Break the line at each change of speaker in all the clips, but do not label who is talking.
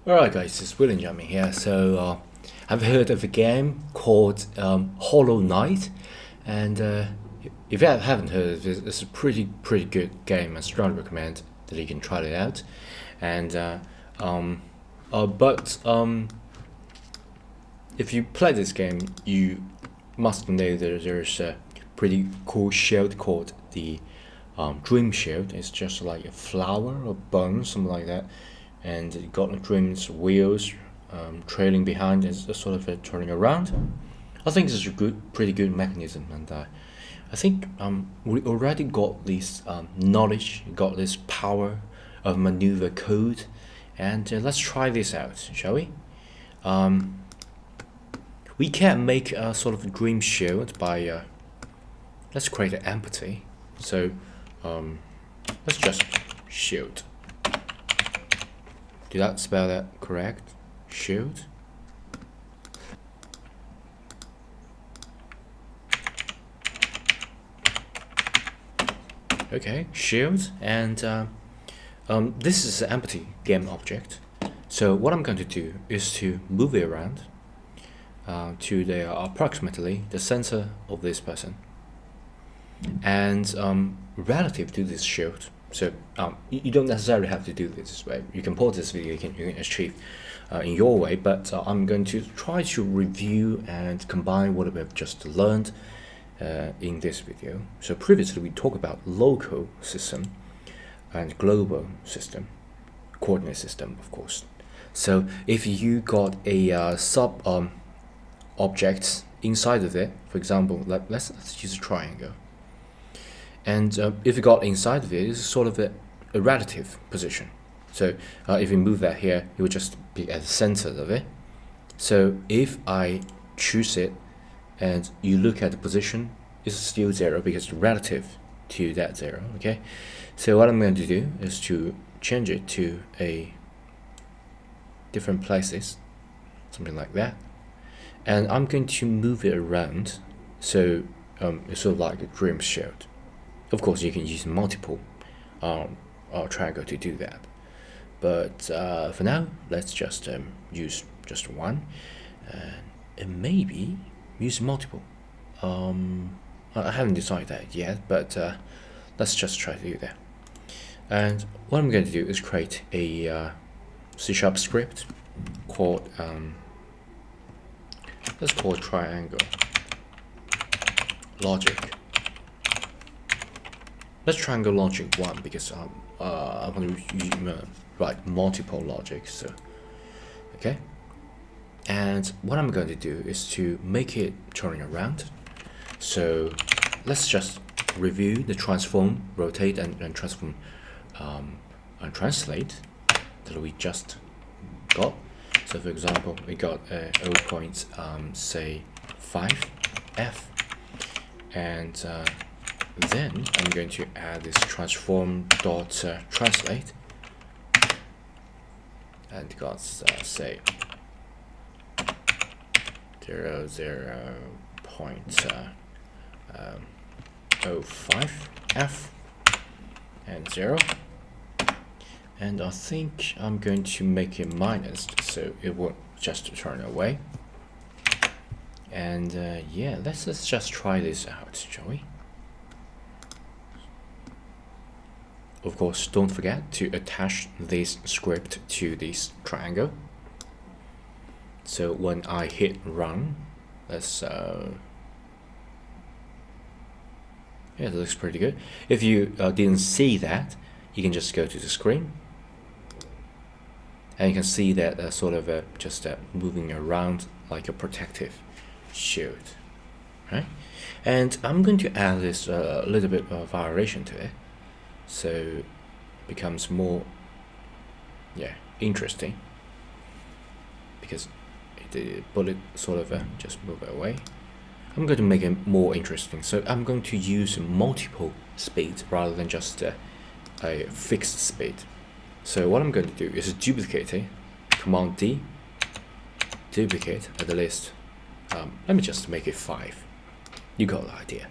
Alright guys, it's William jumping here. So I've heard of a game called Hollow Knight, and if you haven't heard of it, it's a pretty good game. I strongly recommend that you can try it out. And if you play this game, you must know that there's a pretty cool shield called the Dream Shield. It's just like a flower or bone, something like that, and it got the dream's wheels trailing behind and sort of turning around. I think this is a pretty good mechanism, and I think we already got this knowledge, got this power of maneuver code, and let's try this out, shall we? We can make a sort of a dream shield by let's create an empty. So let's just shield. Did that spell that correct? Shield. Okay, shield, and this is an empty game object. So what I'm going to do is to move it around to the approximately the center of this person, and relative to this shield. So you don't necessarily have to do this way. You can pause this video, you can achieve in your way, but I'm going to try to review and combine what we've just learned in this video. So previously we talked about local system and global system, coordinate system, of course. So if you got a sub object inside of it, for example, let's use a triangle. And if you got inside of it, it's sort of a relative position. So if you move that here, it would just be at the center of it. So if I choose it and you look at the position, it's still 0 because it's relative to that 0, okay? So what I'm going to do is to change it to a different places, something like that. And I'm going to move it around, so it's sort of like a dream shield. Of course, you can use multiple triangle to do that, but for now, let's just use just one, and maybe use multiple. I haven't decided that yet, but let's just try to do that. And what I'm going to do is create a C# script called let's call it triangle logic. Let's triangle logic 1 because I want to write multiple logic. So okay, and what I'm going to do is to make it turning around. So let's just review the transform, rotate, and transform and translate that we just got. So for example, we got 0.5f, and then I'm going to add this transform.translate, and got say 0.05f and 0, and I think I'm going to make it minus so it will just turn away. And yeah, let's just try this out, shall we? Of course, don't forget to attach this script to this triangle. So when I hit run, let's yeah, that looks pretty good. If you didn't see that, you can just go to the screen, and you can see that sort of just moving around like a protective shield, right? And I'm going to add this a little bit of variation to it, so it becomes more interesting, because the bullet sort of just move away. I'm going to make it more interesting, so I'm going to use multiple speeds rather than just a fixed speed. So what I'm going to do is duplicate it, Command D, duplicate at the list. Let me just make it 5. You got the idea.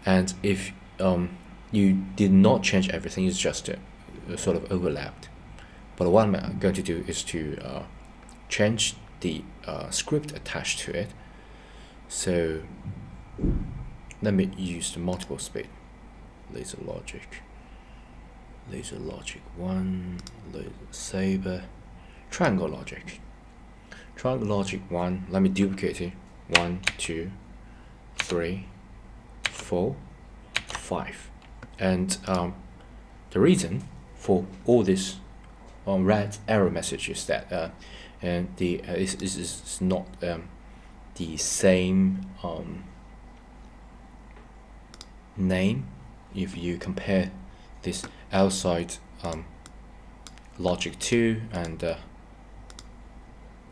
And if you did not change everything, it's just sort of overlapped. But what I'm going to do is to change the script attached to it. So let me use the multiple speed. Laser logic 1, laser saber, triangle logic 1. Let me duplicate it. 1, 2, 3, 4, 5. And the reason for all this red error message is that and is not the same name. If you compare this outside logic 2 and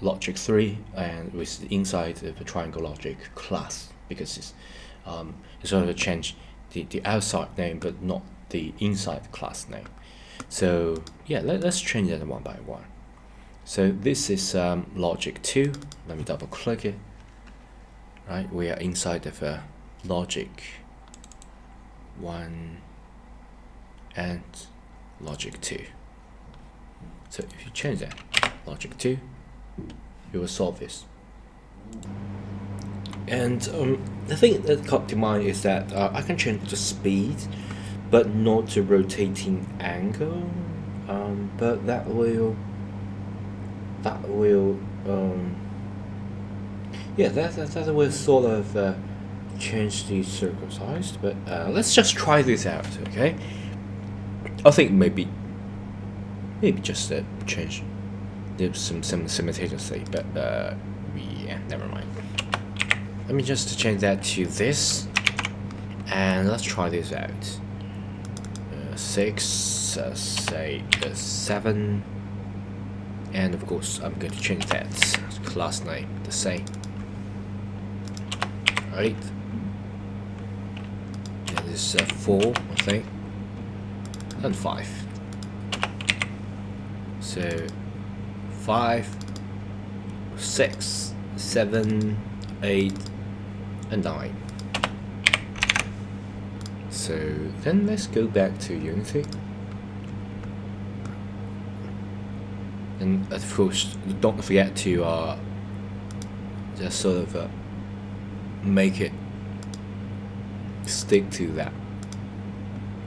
logic 3 and with the inside of the triangle logic class, because it's sort of change the outside name but not the inside class name. So yeah, let's change that one by one. So this is logic 2. Let me double click it. Right, we are inside of logic 1 and logic 2. So if you change that logic 2, you will solve this. And the thing that caught to mind is that I can change the speed but not the rotating angle, but that will yeah, that will sort of change the circle size. But let's just try this out, okay? I think maybe just change some simultaneously, but yeah, never mind. Let me just change that to this, and let's try this out. 6, say 7, and of course I'm going to change that class name the same. Right, and this is 4, I think, and 5. So 5, 6, 7, 8, and 9. So then let's go back to Unity, and of course don't forget to just sort of make it stick to that.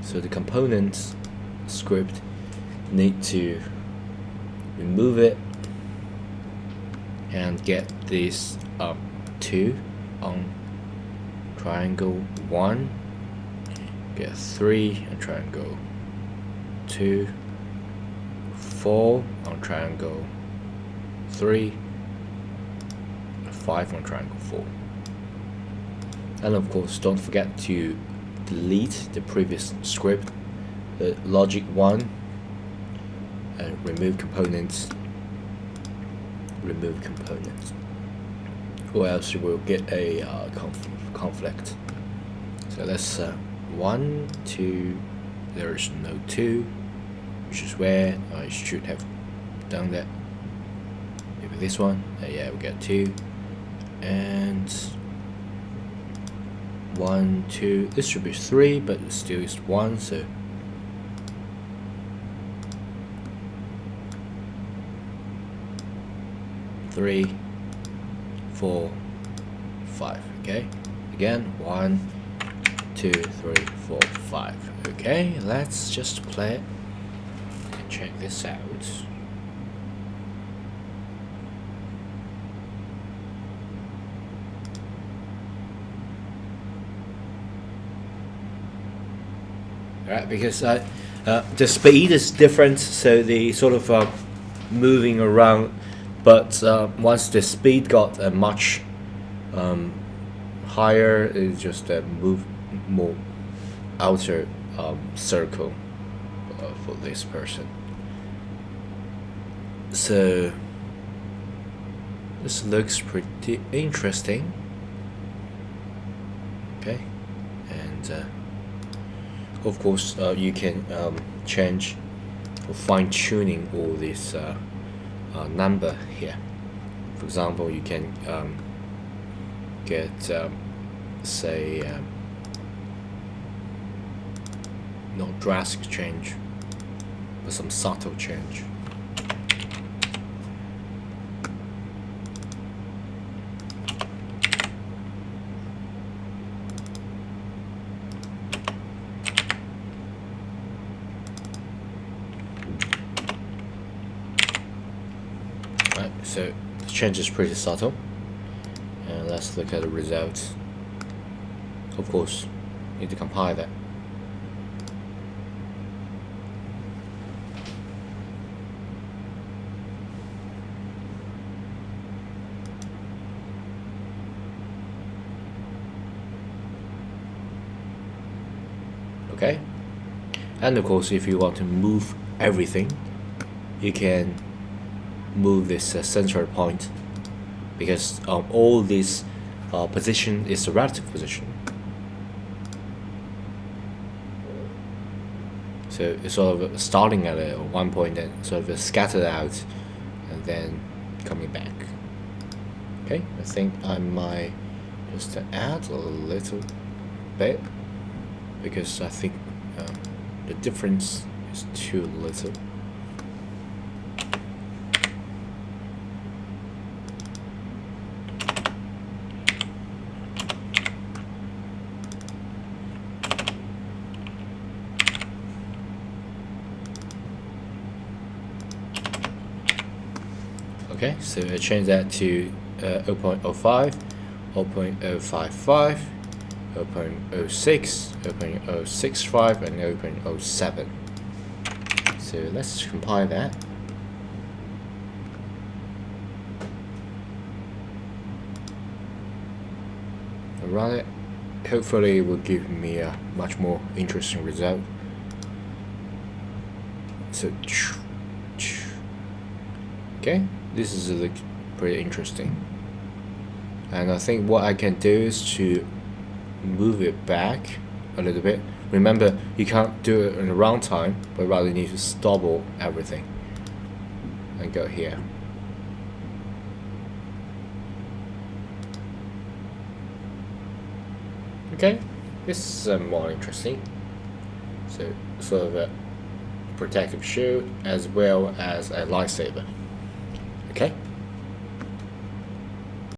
So the components script need to remove it and get this 2 on triangle 1, get 3 on triangle 2, 4 on triangle 3, 5 on triangle 4. And of course don't forget to delete the previous script, the logic 1, and remove components, or else you will get a conflict. So that's 1, 2, there is no 2, which is where I should have done that. Maybe this one, yeah, we get 2, and 1, 2, this should be 3, but it still is 1, so 3, 4, 5. Okay, again 1, 2, 3, 4, 5. Okay, let's just play it and check this out. Right, because the speed is different, so the sort of moving around. But once the speed got much higher, it just move more outer circle for this person. So this looks pretty interesting. Okay, and of course you can change or fine-tuning all this number here. For example, you can get say not drastic change but some subtle change. Right, so the change is pretty subtle. And let's look at the results. Of course, need to compile that. Okay, and of course, if you want to move everything, you can move this center point, because all this position is a relative position. So it's sort of starting at one point and sort of scattered out and then coming back. Okay, I think I might just add a little bit, because I think the difference is too little. Okay, so I change that to 0.05, 0.055, 0.06, 0.065, and 0.07. So let's compile that. Run it. Hopefully it will give me a much more interesting result. So, okay, this is pretty interesting. And I think what I can do is to move it back a little bit. Remember, you can't do it in a runtime, but rather you need to stop everything and go here. Okay, this is more interesting. So sort of a protective shield as well as a lightsaber. Okay.